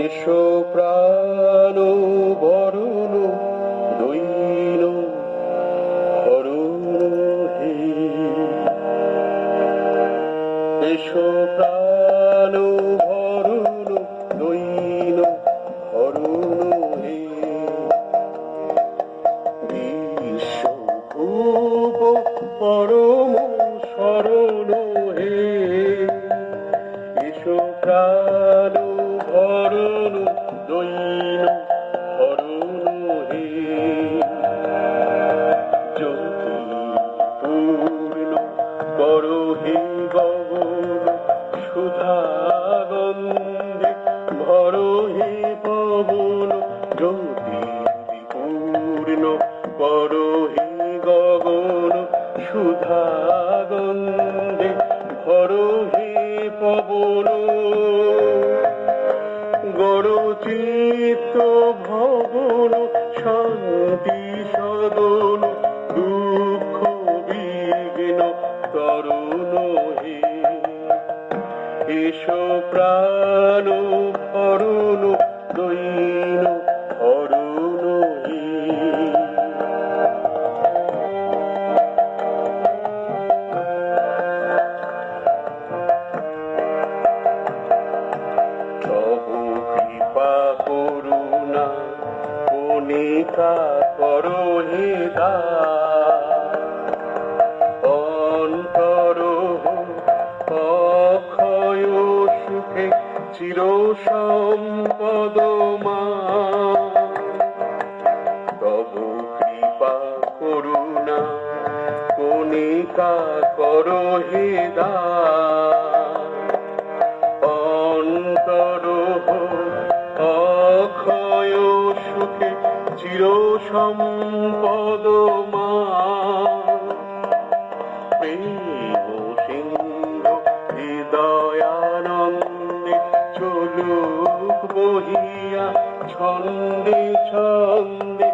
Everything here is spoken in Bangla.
এসো প্রাণ বরণ দৈন হরণ হে, এসো প্রাণ ভরণ দৈন হরণ হে, বিশ্বভুব পরম শরণ হে, এসো প্রাণ ভরণ দৈন হরণ হে, জ্যোতি পূর্ণ করো হে গগন সুধাগন্ধে ভরো হে পবন, জ্যোতি পূর্ণ করো হে গগন সুধাগন্ধে ভরো হে পবন, গড়চিত্ত ভবন শান্তি সদন দুঃখ বিঘ্ন তরুণ হে, এসো প্রাণ ভরণ দৈন হরণ হে। করুণা কণিকা করো হে অন্তর অক্ষয় সুখে চির সম্পদ মা, তবু কৃপা করুণা কণিকা করো হে অন্তর অক্ষয় সুখে চির সম্পদ মা, প্রেম সিংহ হৃদয়ানন্দে চলুক বহিয়া ছন্দে ছন্দে